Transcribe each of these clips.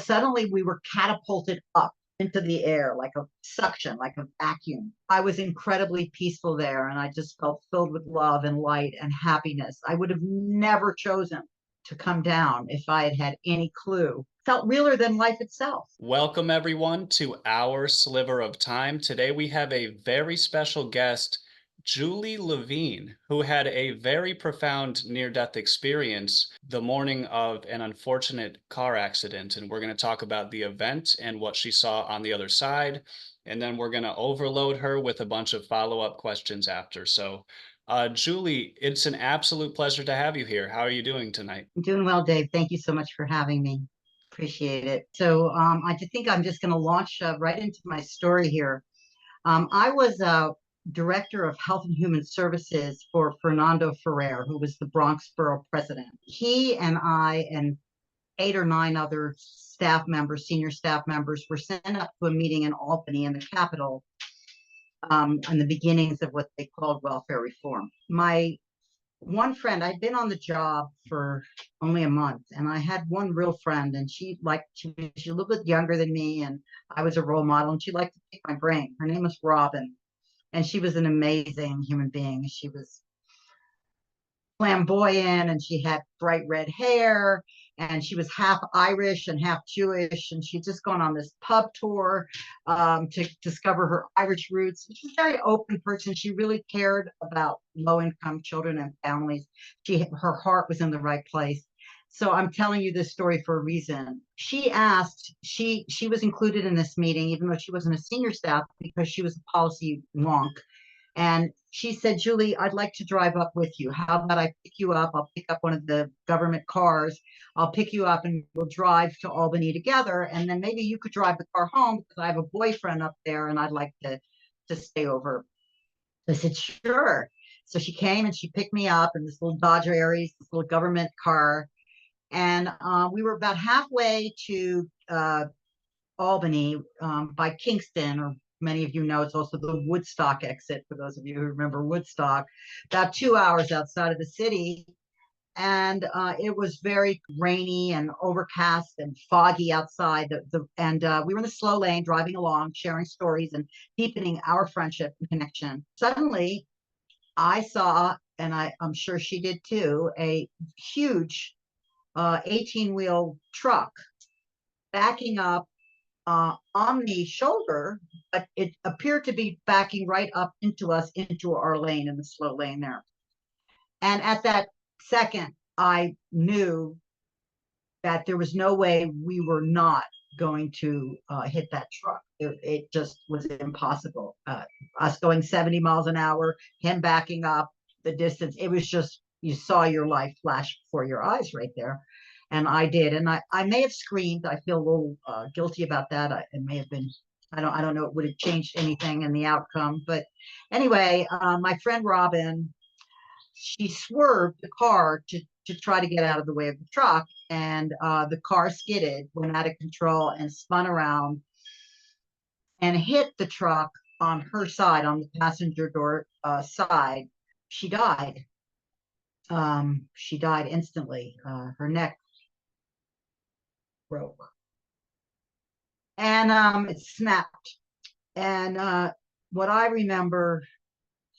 suddenly we were catapulted up into the air like a suction, like a vacuum. I was incredibly peaceful there, and I just felt filled with love and light and happiness. I would have never chosen to come down if I had had any clue. Felt realer than life itself. Welcome, everyone, to Our Sliver of Time. Today we have a very special guest, Julie Levine, who had a very profound near-death experience the morning of an unfortunate car accident. And we're going to talk about the event and what she saw on the other side. And then we're going to overload her with a bunch of follow-up questions after. So, Julie, it's an absolute pleasure to have you here. How are you doing tonight? I'm doing well, Dave. Thank you so much for having me. Appreciate it. So I think I'm just going to launch right into my story here. I was director of Health and Human Services for Fernando Ferrer, who was the Bronx Borough president. He and I and 8 or 9 other staff members, senior staff members, were sent up to a meeting in Albany, in the capital, on the beginnings of what they called welfare reform. My one friend, I'd been on the job for only a month, and I had one real friend, and she was a little bit younger than me, and I was a role model, and she liked to pick my brain. Her name was Robin, and she was an amazing human being. She was flamboyant, and she had bright red hair, and she was half Irish and half Jewish, and she'd just gone on this pub tour to discover her Irish roots. She's a very open person. She really cared about low-income children and families. Her heart was in the right place. So I'm telling you this story for a reason. She asked, she was included in this meeting, even though she wasn't a senior staff, because she was a policy wonk. And she said, Julie, I'd like to drive up with you. How about I pick you up? I'll pick up one of the government cars. I'll pick you up and we'll drive to Albany together. And then maybe you could drive the car home because I have a boyfriend up there and I'd like to stay over. I said, sure. So she came and she picked me up in this little Dodge Aries, this little government car. And we were about halfway to Albany by Kingston, or many of you know it's also the Woodstock exit, for those of you who remember Woodstock, about 2 hours outside of the city. And it was very rainy and overcast and foggy outside. We were in the slow lane driving along, sharing stories and deepening our friendship and connection. Suddenly, I saw, and I'm sure she did too, a huge 18-wheel truck backing up on the shoulder, but it appeared to be backing right up into us, into our lane, in the slow lane there. And at that second, I knew that there was no way we were not going to hit that truck. It just was impossible. Us going 70 miles an hour, him backing up, the distance, it was just, you saw your life flash before your eyes right there. And I did, and I may have screamed. I feel a little guilty about that. It may have been, I don't know, it would have changed anything in the outcome. But anyway, my friend Robin, she swerved the car to try to get out of the way of the truck, and the car skidded, went out of control, and spun around and hit the truck on her side, on the passenger door side. She died. She died instantly. Her neck broke and it snapped. And what I remember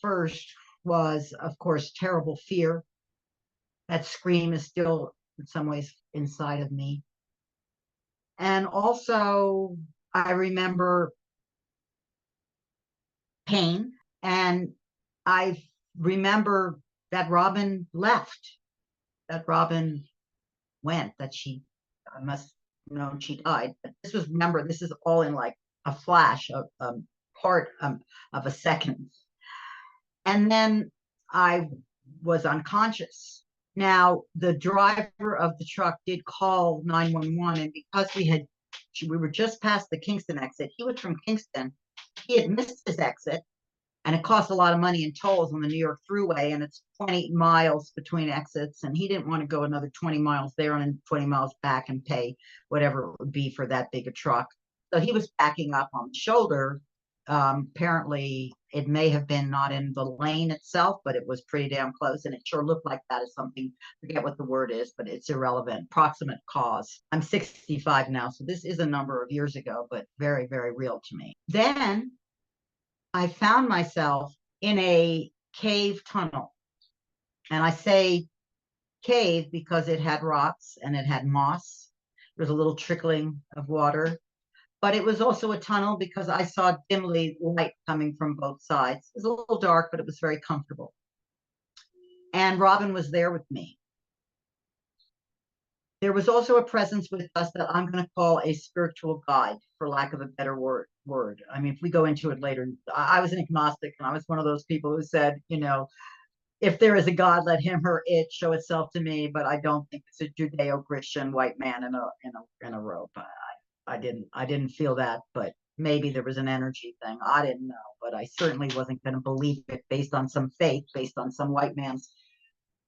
first was, of course, terrible fear. That scream is still in some ways inside of me. And also, I remember pain. And I remember that Robin left, that Robin went, that I must have known she died. But remember, this is all in like a flash of part of a second. And then I was unconscious. Now, the driver of the truck did call 911, and because we were just past the Kingston exit. He was from Kingston. He had missed his exit, and it cost a lot of money in tolls on the New York Thruway, and it's 20 miles between exits, and he didn't want to go another 20 miles there and 20 miles back and pay whatever it would be for that big a truck. So he was backing up on the shoulder, Apparently, it may have been not in the lane itself, but it was pretty damn close. And it sure looked like that as something, forget what the word is, but it's irrelevant. Proximate cause. I'm 65 now, so this is a number of years ago, but very, very real to me. Then I found myself in a cave tunnel. And I say cave because it had rocks and it had moss. There was a little trickling of water, but it was also a tunnel because I saw dimly light coming from both sides. It was a little dark, but it was very comfortable. And Robin was there with me. There was also a presence with us that I'm going to call a spiritual guide, for lack of a better word. I mean, if we go into it later, I was an agnostic, and I was one of those people who said, if there is a God, let him or it show itself to me. But I don't think it's a Judeo-Christian white man in a robe. I didn't feel that, but maybe there was an energy thing. I didn't know, but I certainly wasn't going to believe it based on some faith, based on some white man's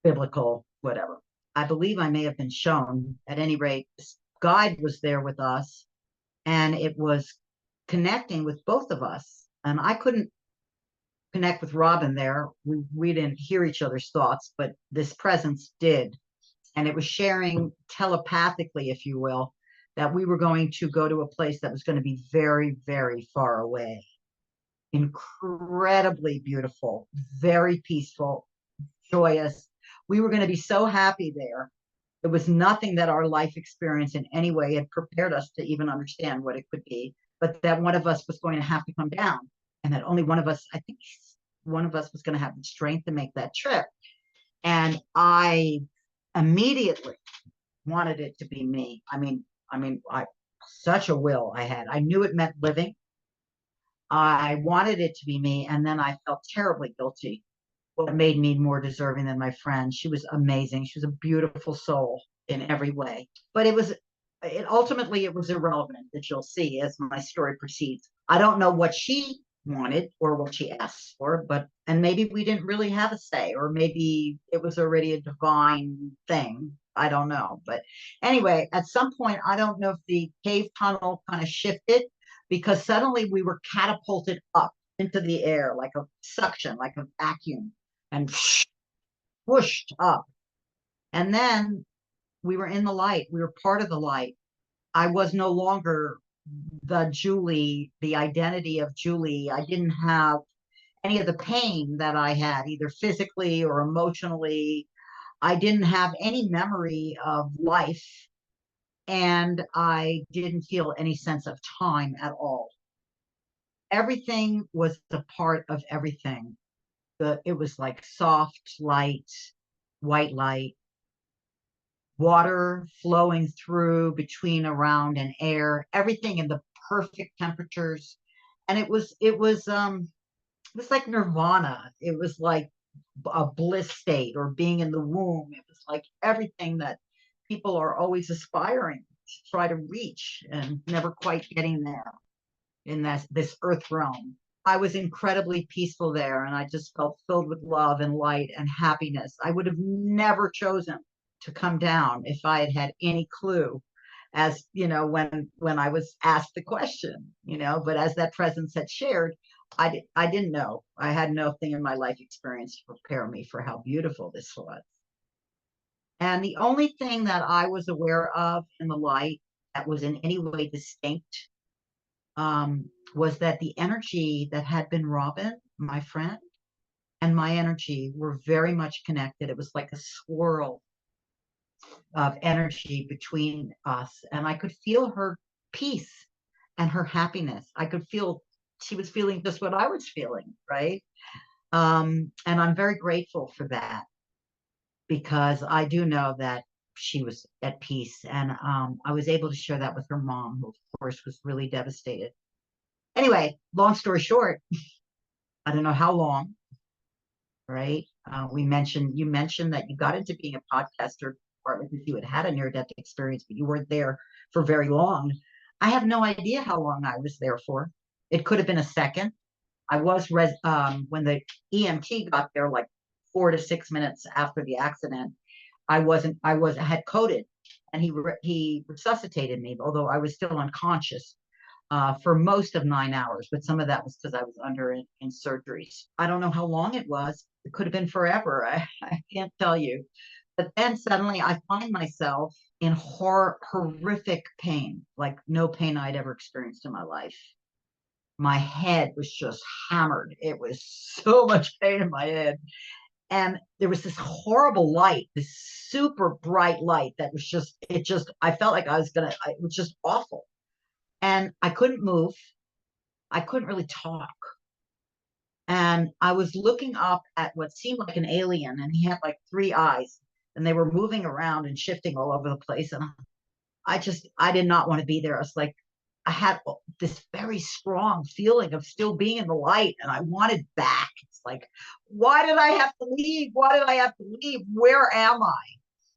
biblical whatever. I believe I may have been shown. At any rate, this guide was there with us, and it was connecting with both of us. And I couldn't connect with Robin there. We didn't hear each other's thoughts, but this presence did. And it was sharing telepathically, if you will, that we were going to go to a place that was going to be very, very far away. Incredibly beautiful, very peaceful, joyous. We were going to be so happy there. There was nothing that our life experience in any way had prepared us to even understand what it could be, but that one of us was going to have to come down, and that only one of us, I think one of us was going to have the strength to make that trip. And I immediately wanted it to be me. Such a will I had. I knew it meant living. I wanted it to be me, and then I felt terribly guilty. What made me more deserving than my friend. She was amazing. She was a beautiful soul in every way. But it was irrelevant, that you'll see as my story proceeds. I don't know what she wanted or what she asked for, and maybe we didn't really have a say, or maybe it was already a divine thing. I don't know. But anyway, at some point, I don't know if the cave tunnel kind of shifted, because suddenly we were catapulted up into the air like a suction, like a vacuum, and whooshed up. And then we were in the light. We were part of the light. I was no longer the Julie, the identity of Julie. I didn't have any of the pain that I had, either physically or emotionally. I didn't have any memory of life, and I didn't feel any sense of time at all. Everything was a part of everything. It was like soft light, white light, water flowing through, between, around, and air, everything in the perfect temperatures. And it was like nirvana. It was like a bliss state, or being in the womb. It was like everything that people are always aspiring to try to reach and never quite getting there in this earth realm. I was incredibly peaceful there, and I just felt filled with love and light and happiness. I would have never chosen to come down if I had had any clue, as when I was asked the question. But as that presence had shared, I didn't know. I had nothing in my life experience to prepare me for how beautiful this was. And the only thing that I was aware of in the light that was in any way distinct, was that the energy that had been Robin, my friend, and my energy were very much connected. It was like a swirl of energy between us, and I could feel her peace and her happiness. I could feel she was feeling just what I was feeling, right? And I'm very grateful for that, because I do know that she was at peace, and I was able to share that with her mom, who of course was really devastated. Anyway, long story short, I don't know how long, right? You mentioned that you got into being a podcaster partly because you had a near-death experience, but you weren't there for very long. I have no idea how long I was there for. It could have been a second. I was when the EMT got there, like 4 to 6 minutes after the accident. I had coded, and he resuscitated me, although I was still unconscious. for most of 9 hours, but some of that was because I was under in surgeries. I don't know how long it was. It could have been forever. I can't tell you. But then suddenly I find myself in horrific pain, like no pain I'd ever experienced in my life. My head was just hammered. It was so much pain in my head. And there was this horrible light, this super bright light that was just, it just, I felt like I was gonna, it was just awful. And I couldn't move. I couldn't really talk. And I was looking up at what seemed like an alien, and he had like three eyes, and they were moving around and shifting all over the place. And I did not want to be there. I was like, I had this very strong feeling of still being in the light, and I wanted back. It's like, why did I have to leave? Why did I have to leave? Where am I?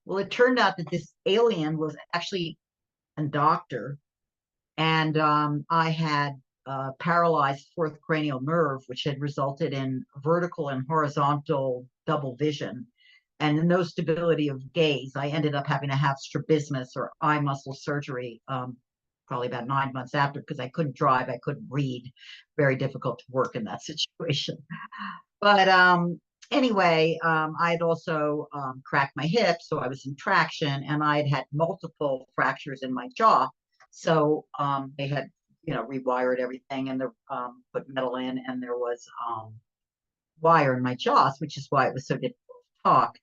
Well, it turned out that this alien was actually a doctor, and I had paralyzed fourth cranial nerve, which had resulted in vertical and horizontal double vision and no stability of gaze. I ended up having to have strabismus or eye muscle surgery probably about 9 months after because I couldn't drive, I couldn't read. Very difficult to work in that situation. But anyway, I'd also cracked my hip, so I was in traction, and I'd had multiple fractures in my jaw. So they had, rewired everything, and they put metal in, and there was wire in my jaws, which is why it was so difficult to talk.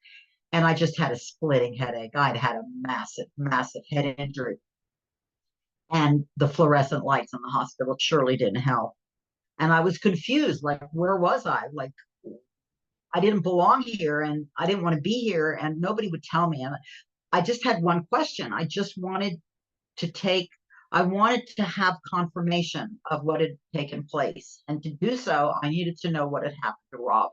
And I just had a splitting headache. I'd had a massive, massive head injury, and the fluorescent lights in the hospital surely didn't help. And I was confused, like, where was I? Like, I didn't belong here, and I didn't want to be here, and nobody would tell me. And I just had one question. To take, I wanted to have confirmation of what had taken place. And to do so, I needed to know what had happened to Robin.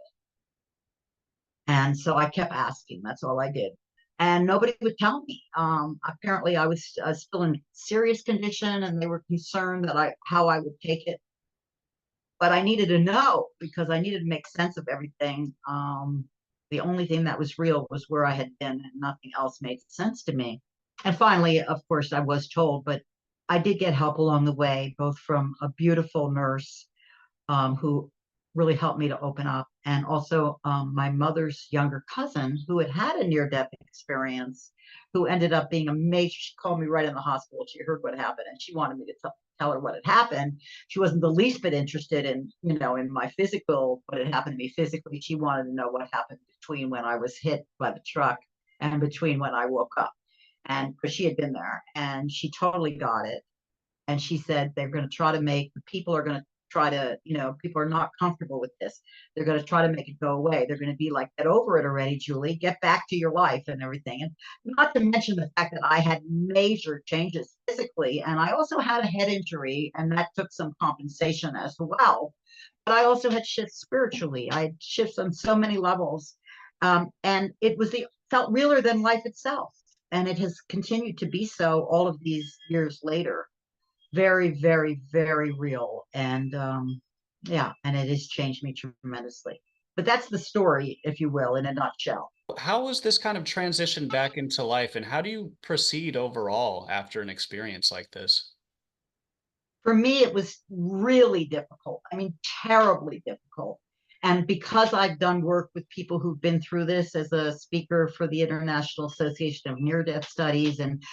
And so I kept asking. That's all I did. And nobody would tell me. Apparently, I was still in serious condition, and they were concerned that how I would take it. But I needed to know because I needed to make sense of everything. The only thing that was real was where I had been, and nothing else made sense to me. And finally, of course, I was told, but I did get help along the way, both from a beautiful nurse who really helped me to open up, and also my mother's younger cousin who had had a near-death experience, who ended up being a major. She called me right in the hospital. She heard what happened, and she wanted me to tell her what had happened. She wasn't the least bit interested in, in my physical, what had happened to me physically. She wanted to know what happened between when I was hit by the truck and between when I woke up. And because she had been there, and she totally got it. And she said they're going to try to make the people are going to try to, people are not comfortable with this. They're going to try to make it go away. They're going to be like, get over it already, Julie, get back to your life and everything. And not to mention the fact that I had major changes physically, and I also had a head injury, and that took some compensation as well. But I also had shifts spiritually. I had shifts on so many levels. And it felt realer than life itself. And it has continued to be so all of these years later. Very, very, very real. And yeah, and it has changed me tremendously. But that's the story, if you will, in a nutshell. How was this kind of transition back into life, and how do you proceed overall after an experience like this? For me, it was really difficult. I mean, terribly difficult. And because I've done work with people who've been through this as a speaker for the International Association of Near-Death Studies and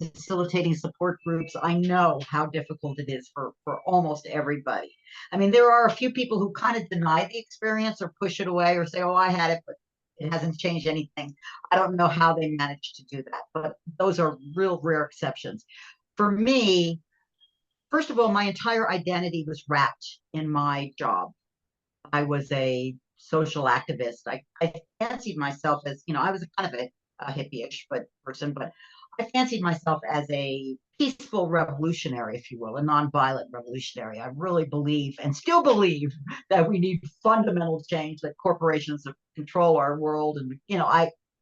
facilitating support groups, I know how difficult it is for almost everybody. I mean, there are a few people who kind of deny the experience or push it away or say, oh, I had it, but it hasn't changed anything. I don't know how they managed to do that, but those are real rare exceptions. For me, first of all, my entire identity was wrapped in my job. I was a social activist. I fancied myself as, I was kind of a hippie-ish person, but I fancied myself as a peaceful revolutionary, if you will, a nonviolent revolutionary. I really believe and still believe that we need fundamental change, that corporations control our world. And,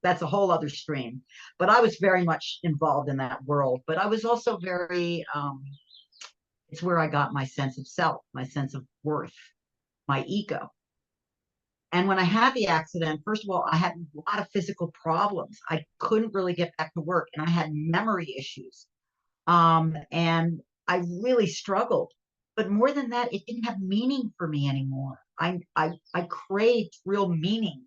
that's a whole other stream. But I was very much involved in that world. But I was also very, it's where I got my sense of self, my sense of worth, my ego. And when I had the accident, first of all, I had a lot of physical problems. I couldn't really get back to work, and I had memory issues. And I really struggled. But more than that, it didn't have meaning for me anymore. I craved real meaning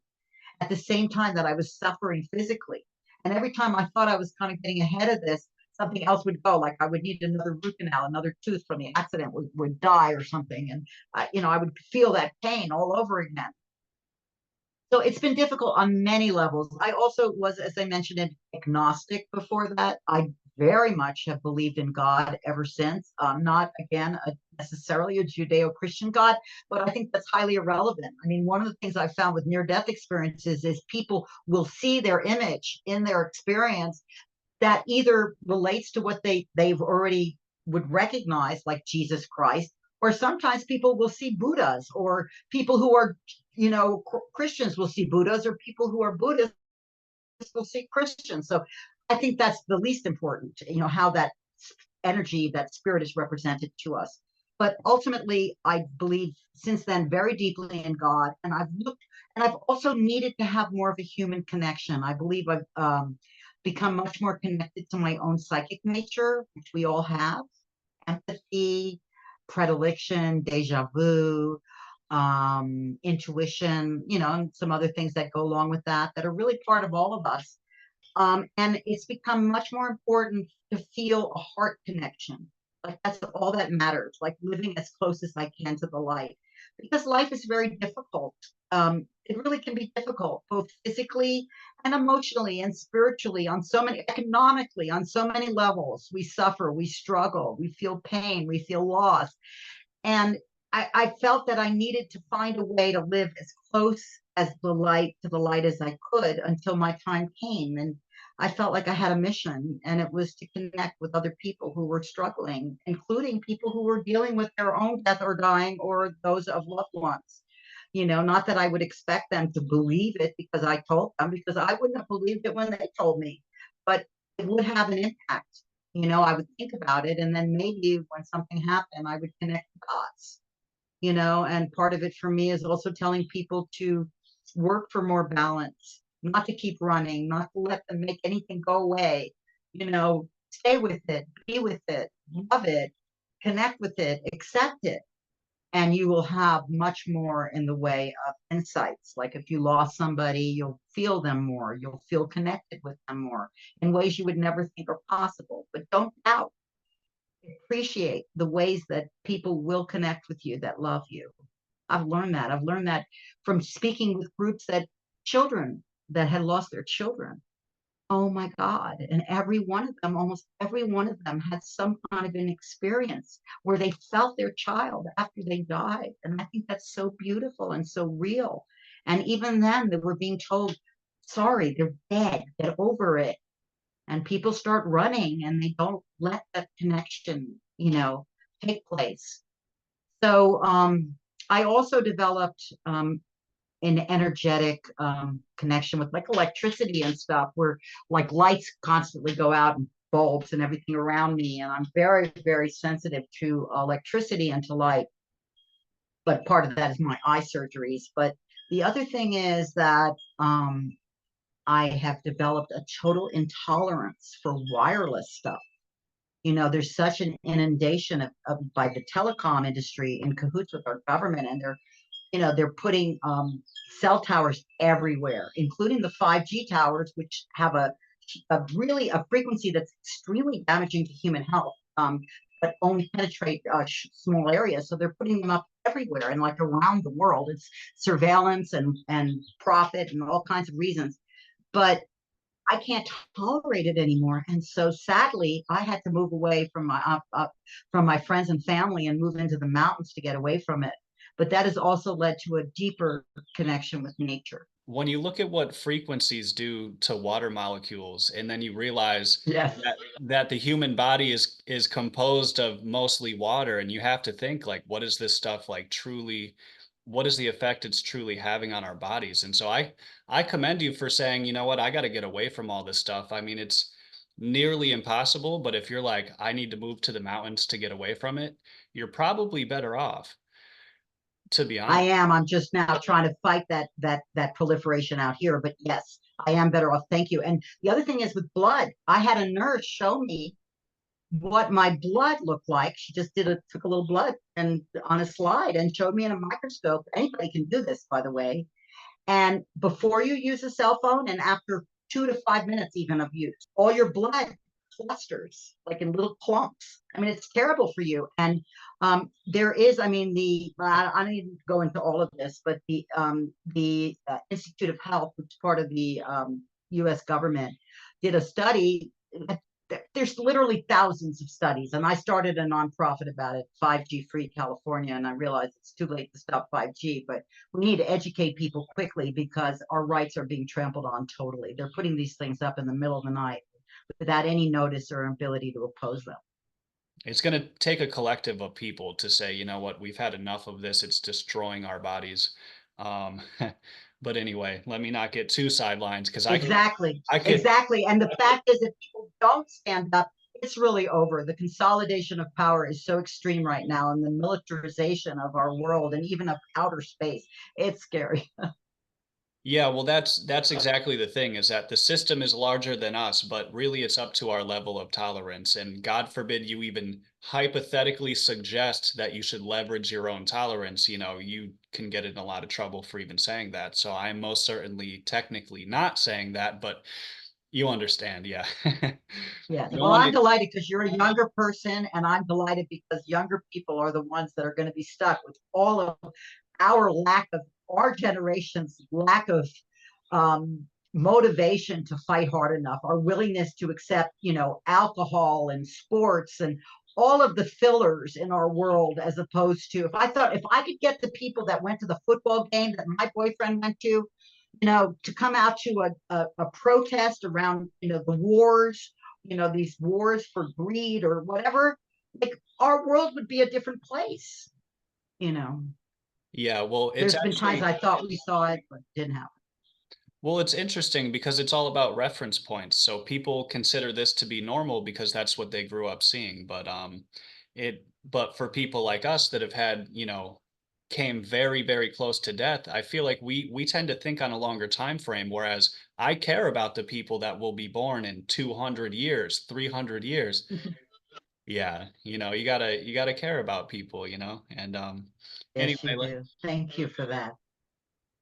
at the same time that I was suffering physically. And every time I thought I was kind of getting ahead of this, something else would go. Like I would need another root canal, another tooth from the accident would die or something. And, I would feel that pain all over again. So it's been difficult on many levels. I also was, as I mentioned, agnostic before that. I very much have believed in God ever since. Not again necessarily a Judeo-Christian God, but I think that's highly irrelevant. I mean, one of the things I've found with near-death experiences is people will see their image in their experience that either relates to what they've already would recognize, like Jesus Christ, or sometimes people will see Buddhas, or people who are, Christians will see Buddhas, or people who are Buddhists will see Christians. So I think that's the least important, how that energy, that spirit is represented to us. But ultimately, I believe since then very deeply in God, and I've also needed to have more of a human connection. I believe I've become much more connected to my own psychic nature, which we all have: empathy, predilection, deja vu, intuition, and some other things that go along with that are really part of all of us. And it's become much more important to feel a heart connection. Like that's all that matters, like living as close as I can to the light. Because life is very difficult. It really can be difficult, both physically and emotionally and spiritually, economically, on so many levels. We suffer, we struggle, we feel pain, we feel loss. And I felt that I needed to find a way to live as close as the light as I could until my time came. And I felt like I had a mission, and it was to connect with other people who were struggling, including people who were dealing with their own death or dying, or those of loved ones. Not that I would expect them to believe it because I told them, because I wouldn't have believed it when they told me, but it would have an impact. I would think about it, and then maybe when something happened, I would connect the dots. And part of it for me is also telling people to work for more balance, not to keep running, not to let them make anything go away. Stay with it, be with it, love it, connect with it, accept it. And you will have much more in the way of insights. Like if you lost somebody, you'll feel them more, you'll feel connected with them more in ways you would never think are possible. But don't doubt, appreciate the ways that people will connect with you that love you. I've learned that. I've learned that from speaking with groups that children that had lost their children. Oh my God. And every one of them, almost every one of them, had some kind of an experience where they felt their child after they died. And I think that's so beautiful and so real. And even then, they were being told, sorry, they're dead, get over it. And people start running and they don't let that connection, take place. So I also developed an energetic connection with like electricity and stuff, where like lights constantly go out and bulbs and everything around me. And I'm very, very sensitive to electricity and to light. But part of that is my eye surgeries. But the other thing is that I have developed a total intolerance for wireless stuff. There's such an inundation by the telecom industry in cahoots with our government, and they're putting cell towers everywhere, including the 5G towers, which have really a frequency that's extremely damaging to human health, but only penetrate small areas. So they're putting them up everywhere and like around the world. It's surveillance and profit and all kinds of reasons. But I can't tolerate it anymore. And so sadly, I had to move away from my friends and family and move into the mountains to get away from it. But that has also led to a deeper connection with nature. When you look at what frequencies do to water molecules, and then you realize Yes. that the human body is composed of mostly water, and you have to think like, what is this stuff like truly, what is the effect it's truly having on our bodies? And so I commend you for saying, you know what, I got to get away from all this stuff. I mean, it's nearly impossible, but if you're like, I need to move to the mountains to get away from it, you're probably better off, to be I honest. am. I'm just now trying to fight that proliferation out here. But yes, I am better off. Thank you. And the other thing is with blood, I had a nurse show me what my blood looked like. She just took a little blood and on a slide and showed me in a microscope. Anybody can do this, by the way. And before you use a cell phone and after 2 to 5 minutes even of use, all your blood clusters like in little clumps. I mean, it's terrible for you. And there is, I mean, I don't need to go into all of this, but the Institute of Health, which is part of the U.S. government, did a study. There's literally thousands of studies, and I started a nonprofit about it, 5G Free California, and I realized it's too late to stop 5G, but we need to educate people quickly because our rights are being trampled on totally. They're putting these things up in the middle of the night without any notice or ability to oppose them. It's going to take a collective of people to say, you know what, we've had enough of this. It's destroying our bodies. Um, but anyway, let me not get too sidelined because Exactly, I could, exactly. And the fact is, if people don't stand up, it's really over. The consolidation of power is so extreme right now, and the militarization of our world and even of outer space. It's scary. yeah, well, that's exactly the thing is that the system is larger than us, but really it's up to our level of tolerance. And God forbid you even hypothetically suggest that you should leverage your own tolerance, you know, you can get in a lot of trouble for even saying that. So I'm most certainly technically not saying that, but you understand, yeah. Yes. You don't Well, want I'm to, delighted because you're a younger person, and I'm delighted because younger people are the ones that are going to be stuck with all of our lack of our generation's lack of motivation to fight hard enough, our willingness to accept, alcohol and sports and all of the fillers in our world, as opposed to if I could get the people that went to the football game that my boyfriend went to, to come out to a protest around, the wars, these wars for greed or whatever, like our world would be a different place, you know. yeah, well, it's There's been times actually I thought we saw it, but it didn't happen. Well, it's interesting because it's all about reference points. So people consider this to be normal because that's what they grew up seeing. But for people like us that have had, you know, came very, very close to death, I feel like we tend to think on a longer time frame, whereas I care about the people that will be born in 200 years, 300 years. Yeah, you know, you gotta care about people, you know. And anyway, Yes, you do. Thank you for that.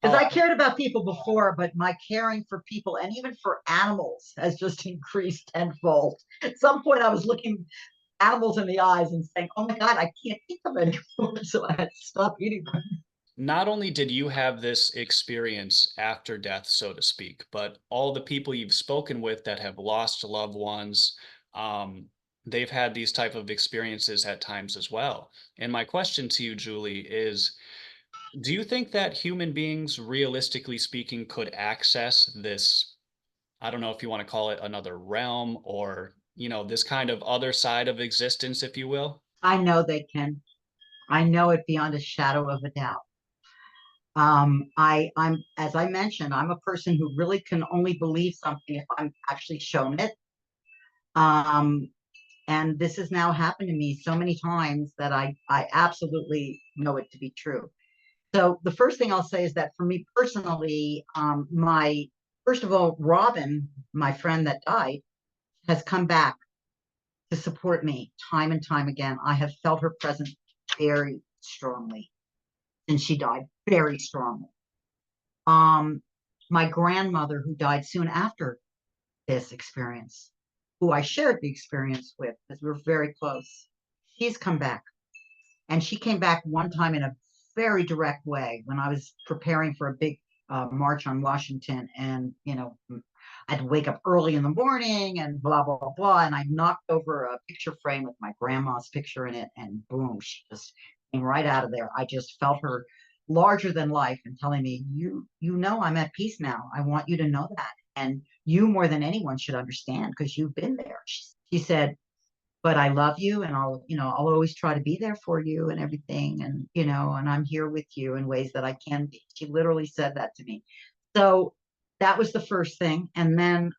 Because oh, I cared about people before, but my caring for people and even for animals has just increased tenfold. At some point, I was looking animals in the eyes and saying, "Oh my God, I can't eat them anymore," so I had to stop eating them. not only did you have this experience after death, so to speak, but all the people you've spoken with that have lost loved ones, um, they've had these type of experiences at times as well. And my question to you, Julie, is do you think that human beings, realistically speaking, could access this? I don't know if you want to call it another realm or, you know, this kind of other side of existence, if you will? I know they can. I know it beyond a shadow of a doubt. I'm, as I mentioned, I'm a person who really can only believe something if I'm actually shown it. Um, and this has now happened to me so many times that I absolutely know it to be true. So the first thing I'll say is that for me personally, my first of all, Robin, my friend that died, has come back to support me time and time again. I have felt her presence very strongly since she died, very strongly. Um, my grandmother, who died soon after this experience, who I shared the experience with, because we were very close, she's come back. And she came back one time in a very direct way when I was preparing for a big march on Washington. And, I'd wake up early in the morning and blah, blah, blah, blah. And I knocked over a picture frame with my grandma's picture in it. And boom, she just came right out of there. I just felt her larger than life and telling me, I'm at peace now. I want you to know that. And you more than anyone should understand because you've been there. She said, but I love you and I'll always try to be there for you and everything. And, and I'm here with you in ways that I can be. She literally said that to me. So that was the first thing. And then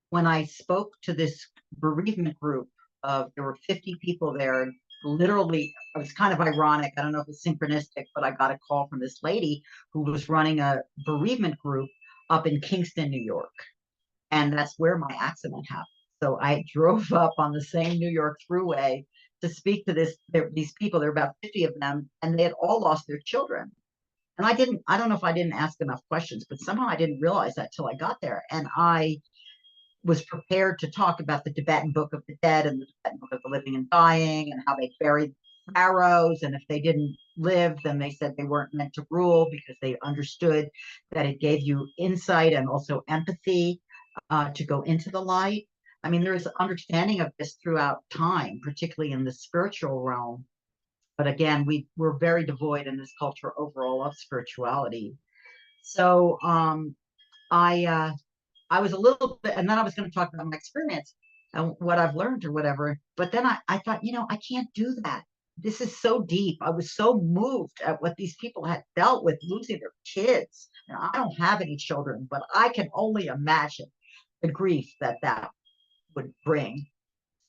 when I spoke to this bereavement group there were 50 people there, and literally, it was kind of ironic. I don't know if it's synchronistic, but I got a call from this lady who was running a bereavement group up in Kingston, New York. And that's where my accident happened. So I drove up on the same New York thruway to speak to these people. There were about 50 of them, and they had all lost their children. And I don't know if I didn't ask enough questions, but somehow I didn't realize that till I got there. And I was prepared to talk about the Tibetan Book of the Dead and the Tibetan Book of the Living and Dying and how they buried pharaohs. And if they didn't live, then they said they weren't meant to rule because they understood that it gave you insight and also empathy to go into the light. I mean, there is understanding of this throughout time, particularly in the spiritual realm. But again, we're very devoid in this culture overall of spirituality. So I was a little bit, and then I was going to talk about my experience and what I've learned or whatever. But then I thought, I can't do that. This is so deep. I was so moved at what these people had dealt with losing their kids. And I don't have any children, but I can only imagine the grief that would bring.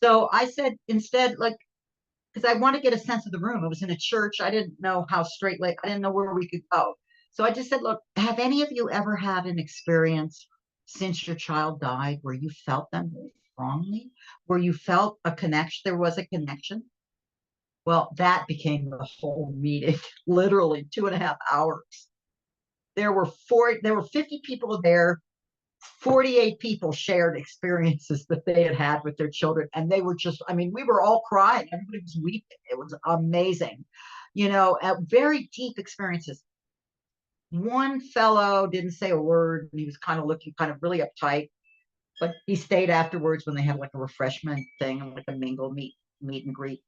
So I said instead, like, because I want to get a sense of the room. It was in a church. I didn't know how straight, like, I didn't know where we could go. So I just said, look, have any of you ever had an experience since your child died where you felt them very strongly, where you felt a connection? There was a connection. Well, that became the whole meeting, literally 2.5 hours. There were 50 people there. 48 people shared experiences that they had had with their children. And they were just, I mean, we were all crying. Everybody was weeping. It was amazing, very deep experiences. One fellow didn't say a word, and he was kind of looking kind of really uptight, but he stayed afterwards when they had like a refreshment thing and like a mingle meet and greet.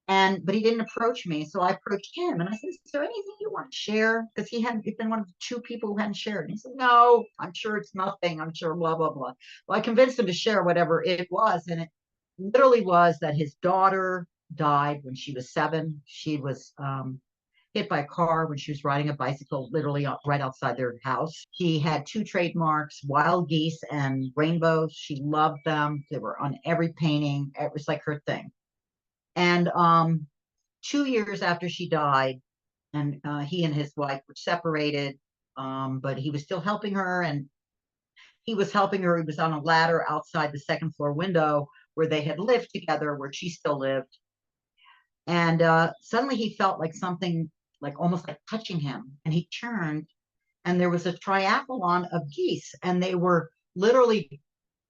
But he didn't approach me. So I approached him and I said, is there anything you want to share? Because he'd been one of the two people who hadn't shared. And he said, no, I'm sure it's nothing. I'm sure, blah, blah, blah. Well, I convinced him to share whatever it was. And it literally was that his daughter died when she was 7. She was hit by a car when she was riding a bicycle, literally right outside their house. He had 2 trademarks, wild geese and rainbows. She loved them. They were on every painting. It was like her thing. And 2 years after she died, and he and his wife were separated, but he was still helping her, and he was helping her. He was on a ladder outside the second floor window where they had lived together, where she still lived. And suddenly he felt like something, like almost like touching him, and he turned, and there was a triathlon of geese, and they were literally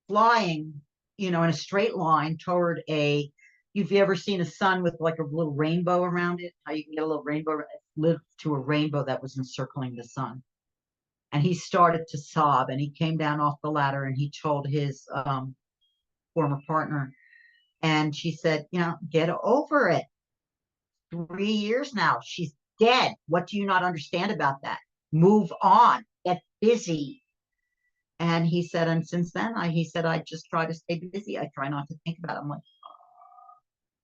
flying, in a straight line toward a. You've ever seen a sun with like a little rainbow around it? How you can get a little rainbow, live to a rainbow that was encircling the sun. And he started to sob, and he came down off the ladder, and he told his former partner, and she said, get over it. 3 years now, she's dead. What do you not understand about that? Move on, get busy. And he said, and since then, he said, I just try to stay busy. I try not to think about it. I'm like,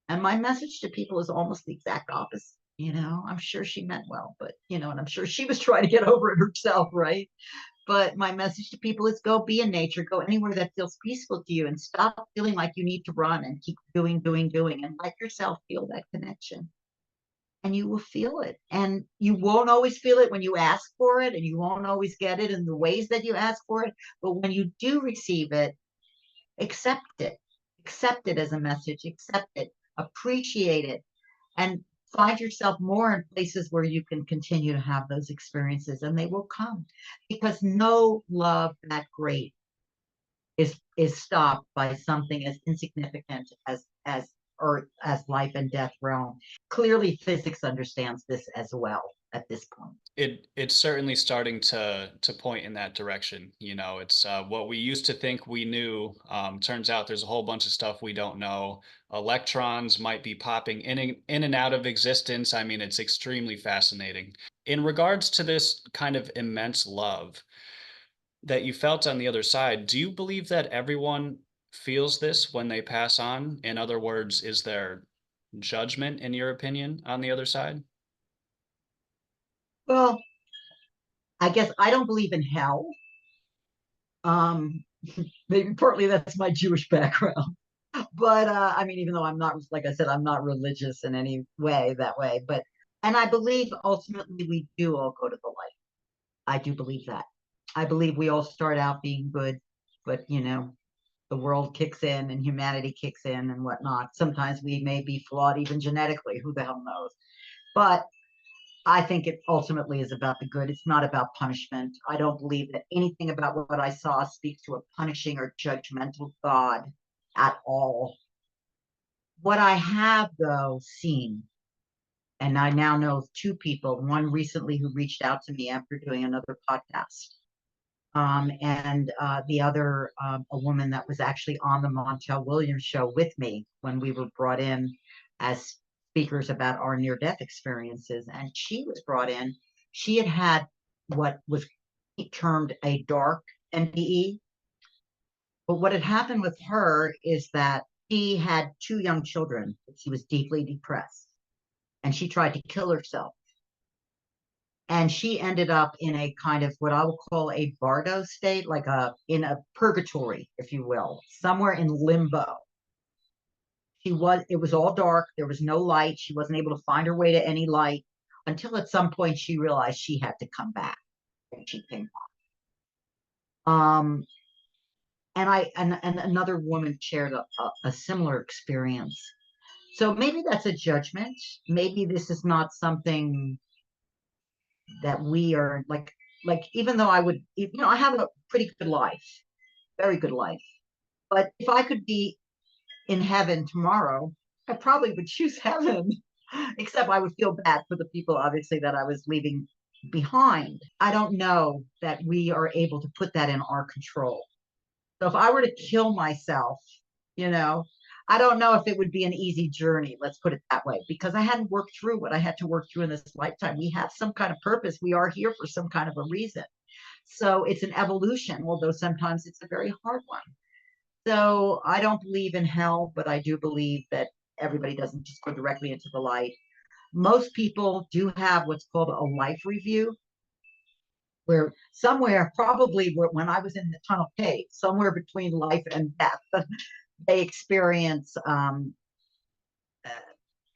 and my message to people is almost the exact opposite. I'm sure she meant well, but, and I'm sure she was trying to get over it herself, right? But my message to people is go be in nature, go anywhere that feels peaceful to you, and stop feeling like you need to run, and keep doing, and let yourself feel that connection. And you will feel it. And you won't always feel it when you ask for it, and you won't always get it in the ways that you ask for it. But when you do receive it, accept it. Accept it as a message, accept it, appreciate it, and find yourself more in places where you can continue to have those experiences, and they will come, because no love that great is stopped by something as insignificant as or as life and death realm. Clearly physics understands this as well at this point. It's certainly starting to point in that direction. It's what we used to think we knew. Turns out there's a whole bunch of stuff we don't know. Electrons might be popping in and out of existence. I mean, it's extremely fascinating. In regards to this kind of immense love that you felt on the other side, do you believe that everyone feels this when they pass on? In other words, is there judgment, in your opinion, on the other side? Well, I guess I don't believe in hell. Um, maybe partly that's my Jewish background. But I mean, even though I'm not, like I said, I'm not religious in any way that way, but, and I believe ultimately we do all go to the light. I do believe that. I believe we all start out being good, but the world kicks in and humanity kicks in and whatnot. Sometimes we may be flawed even genetically, who the hell knows? But I think it ultimately is about the good. It's not about punishment. I don't believe that anything about what I saw speaks to a punishing or judgmental God at all. What I have, though, seen, and I now know of two people, one recently who reached out to me after doing another podcast, and the other, a woman that was actually on the Montel Williams show with me when we were brought in as speakers about our near death experiences. And she was brought in. She had had what was termed a dark NDE. But what had happened with her is that she had two young children. She was deeply depressed and she tried to kill herself. And she ended up in a kind of what I will call a bardo state, like in a purgatory, if you will, somewhere in limbo. It was all dark, there was no light, she wasn't able to find her way to any light until at some point she realized she had to come back, and she came back. And another woman shared a similar experience. So maybe that's a judgment. Maybe this is not something that we are like, even though I have a pretty good life, very good life. But if I could be in heaven tomorrow, I probably would choose heaven, except I would feel bad for the people, obviously, that I was leaving behind. I don't know that we are able to put that in our control. So if I were to kill myself, you know, I don't know if it would be an easy journey, let's put it that way, because I hadn't worked through what I had to work through in this lifetime. We have some kind of purpose. We are here for some kind of a reason. So it's an evolution, although sometimes it's a very hard one. So I don't believe in hell, but I do believe that everybody doesn't just go directly into the light. Most people do have what's called a life review, where somewhere, probably when I was in the tunnel cave, somewhere between life and death, they experience uh,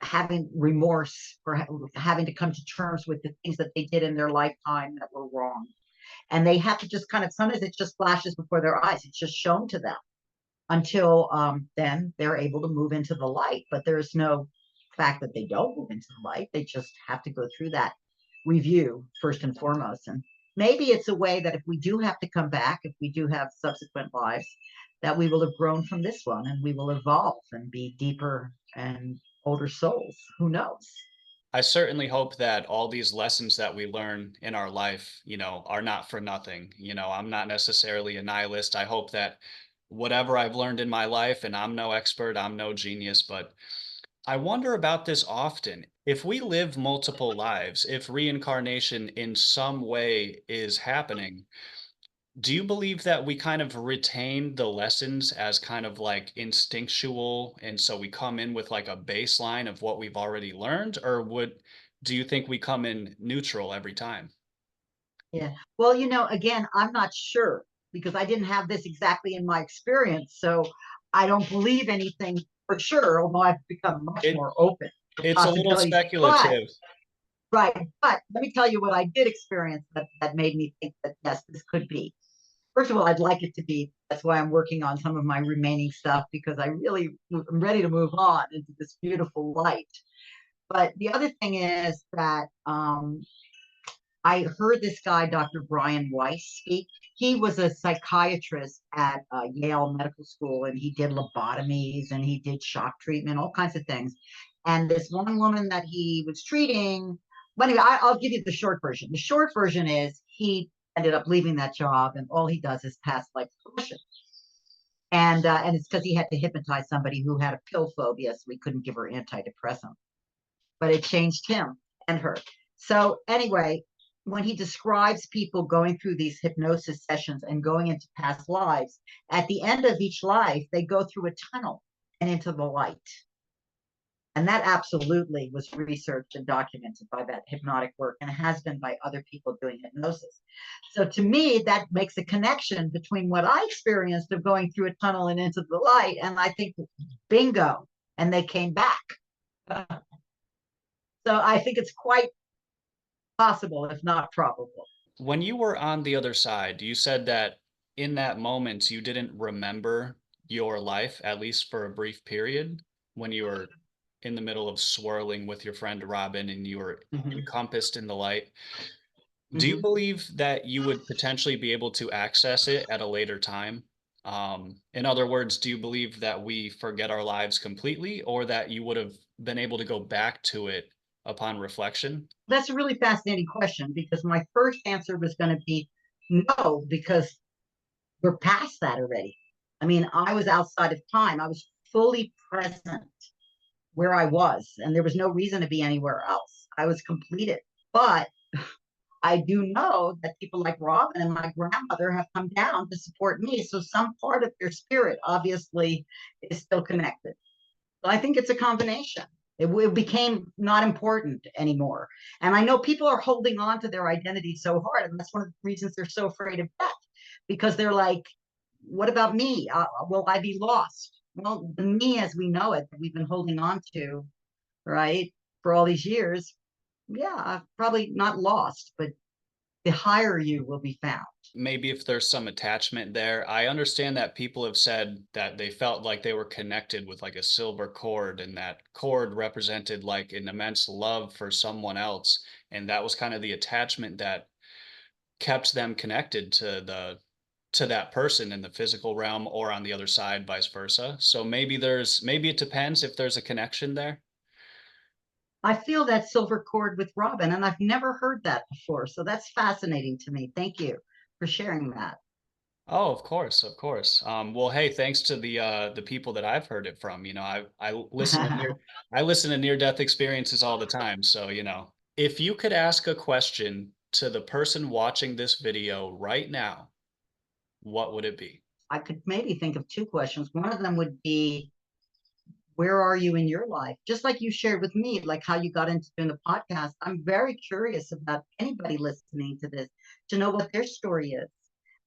having remorse for having to come to terms with the things that they did in their lifetime that were wrong. And they have to just kind of, sometimes it just flashes before their eyes. It's just shown to them until then they're able to move into the light. But there's no fact that they don't move into the light. They just have to go through that review first and foremost. And maybe it's a way that if we do have to come back, if we do have subsequent lives, that we will have grown from this one and we will evolve and be deeper and older souls. Who knows? I certainly hope that all these lessons that we learn in our life, are not for nothing. I'm not necessarily a nihilist. I hope that whatever I've learned in my life, and I'm no expert, I'm no genius, but I wonder about this often. If we live multiple lives, if reincarnation in some way is happening, do you believe that we kind of retain the lessons as kind of like instinctual, and so we come in with like a baseline of what we've already learned, or do you think we come in neutral every time? Yeah. Well, again, I'm not sure because I didn't have this exactly in my experience. So I don't believe anything for sure, although I've become much It more open to it's a little possibilities. But speculative. right, but let me tell you what I did experience that made me think that yes, this could be. First of all, I'd like it to be. That's why I'm working on some of my remaining stuff because I'm ready to move on into this beautiful light. But the other thing is that I heard this guy, Dr. Brian Weiss, speak. He was a psychiatrist at Yale Medical School, and he did lobotomies and he did shock treatment, all kinds of things. And this one woman that he was treating, well, anyway, I'll give you the short version. The short version is he ended up leaving that job, and all he does is pass life progression. And it's because he had to hypnotize somebody who had a pill phobia, so we couldn't give her antidepressant. But it changed him and her. So anyway, when he describes people going through these hypnosis sessions and going into past lives, at the end of each life, they go through a tunnel and into the light. And that absolutely was researched and documented by that hypnotic work and has been by other people doing hypnosis. So to me, that makes a connection between what I experienced of going through a tunnel and into the light. And I think, bingo, and they came back. So I think it's quite possible, if not probable. When you were on the other side, you said that in that moment you didn't remember your life, at least for a brief period, when you were in the middle of swirling with your friend Robin and you were Mhm, encompassed in the light. Do you mhm. believe that you would potentially be able to access it at a later time? In other words, do you believe that we forget our lives completely, or that you would have been able to go back to it upon reflection? That's a really fascinating question because my first answer was going to be no, because we're past that already. I mean, I was outside of time. I was fully present where I was, and there was no reason to be anywhere else. I was completed. But I do know that people like Robin and my grandmother have come down to support me. So some part of their spirit obviously is still connected. So I think it's a combination. It became not important anymore. And I know people are holding on to their identity so hard. And that's one of the reasons they're so afraid of death, because they're like, what about me? Will I be lost? Well, the me as we know it, that we've been holding on to, right, for all these years, yeah, probably not lost, but the higher you will be found. Maybe if there's some attachment there. I understand that people have said that they felt like they were connected with like a silver cord, and that cord represented like an immense love for someone else. And that was kind of the attachment that kept them connected to that person in the physical realm or on the other side, vice versa. So maybe it depends if there's a connection there. I feel that silver cord with Robin, and I've never heard that before. So that's fascinating to me. Thank you for sharing that. Oh, of course, of course. Well, hey, thanks to the people that I've heard it from. I listen to near death experiences all the time. So, if you could ask a question to the person watching this video right now, what would it be? I could maybe think of two questions. One of them would be, where are you in your life? Just like you shared with me, like how you got into doing the podcast. I'm very curious about anybody listening to this to know what their story is,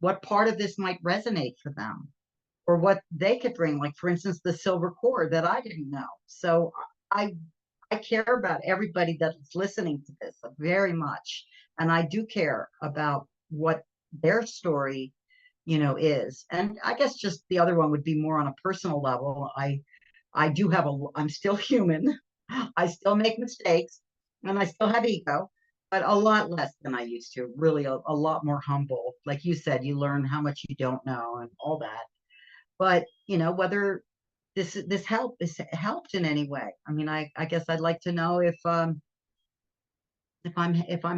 what part of this might resonate for them, or what they could bring. Like, for instance, the silver cord that I didn't know. So I I care about everybody that's listening to this very much, and I do care about what their story, is. And I guess just the other one would be more on a personal level. I do have I'm still human. I still make mistakes and I still have ego, but a lot less than I used to. Really, a lot more humble. Like you said, you learn how much you don't know and all that. But whether this helped in any way. I mean, I guess I'd like to know if I'm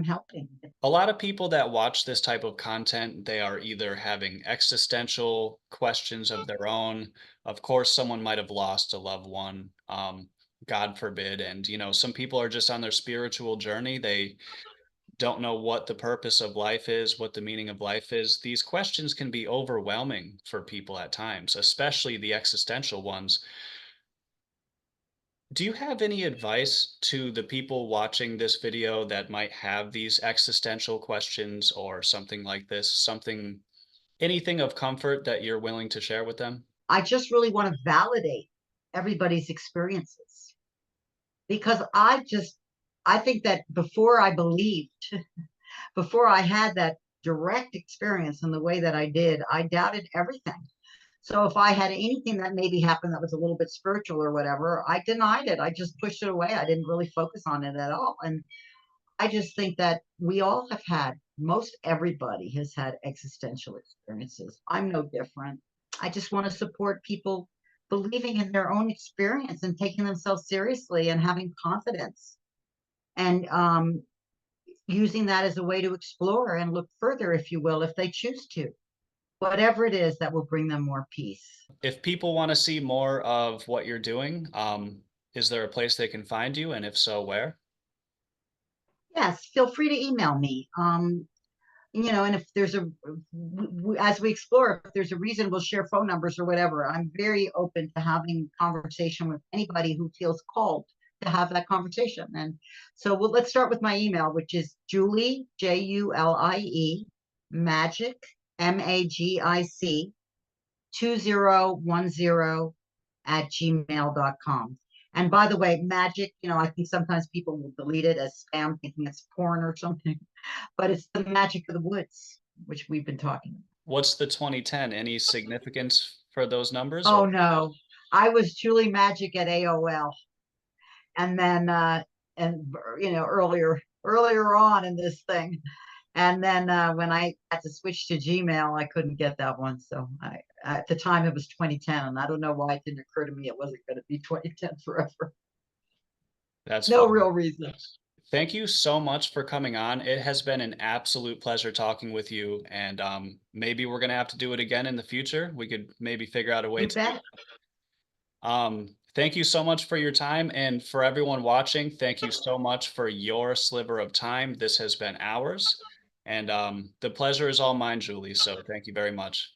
helping. A lot of people that watch this type of content, they are either having existential questions of their own. Of course, someone might have lost a loved one, God forbid. And, some people are just on their spiritual journey. They don't know what the purpose of life is, what the meaning of life is. These questions can be overwhelming for people at times, especially the existential ones. Do you have any advice to the people watching this video that might have these existential questions or something like this? Anything of comfort that you're willing to share with them? I just really want to validate everybody's experiences, because I think that before I believed, before I had that direct experience in the way that I did, I doubted everything. So if I had anything that maybe happened that was a little bit spiritual or whatever, I denied it. I just pushed it away. I didn't really focus on it at all. And I just think that we all have had, most everybody has had existential experiences. I'm no different. I just want to support people believing in their own experience and taking themselves seriously and having confidence, and using that as a way to explore and look further, if you will, if they choose to, whatever it is that will bring them more peace. If people want to see more of what you're doing, is there a place they can find you? And if so, where? Yes, feel free to email me. And if there's as we explore, if there's a reason, we'll share phone numbers or whatever. I'm very open to having conversation with anybody who feels called to have that conversation. And so let's start with my email, which is Julie, Julie, magic, Magic, 2010 at gmail.com. And by the way, magic, I think sometimes people will delete it as spam, thinking it's porn or something, but it's the magic of the woods, which we've been talking about. What's the 2010? Any significance for those numbers, or Oh no, I was Julie Magic at AOL, and then earlier on in this thing, and then when I had to switch to Gmail, I couldn't get that one. So at the time it was 2010, and I don't know why it didn't occur to me it wasn't going to be 2010 forever. that's No fine. real reason. Thank you so much for coming on. It has been an absolute pleasure talking with you, and maybe we're gonna have to do it again in the future. We could maybe figure out a way You to do bet. Thank you so much for your time. And for everyone watching, thank you so much for your sliver of time. This has been ours. And the pleasure is all mine, Julie. So thank you very much.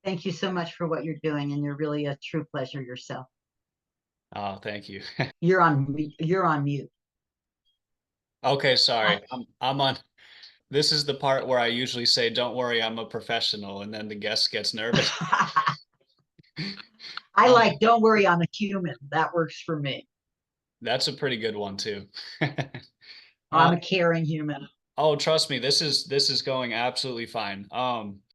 Thank you so much for what you're doing, and you're really a true pleasure yourself. Oh, thank you. You're on mute. Okay, sorry. I'm on. This is the part where I usually say, "Don't worry, I'm a professional," and then the guest gets nervous. I Um, like, don't worry, I'm a human. That works for me. that's a pretty good one too. I'm Um, a caring human. oh, trust me, this is going absolutely fine.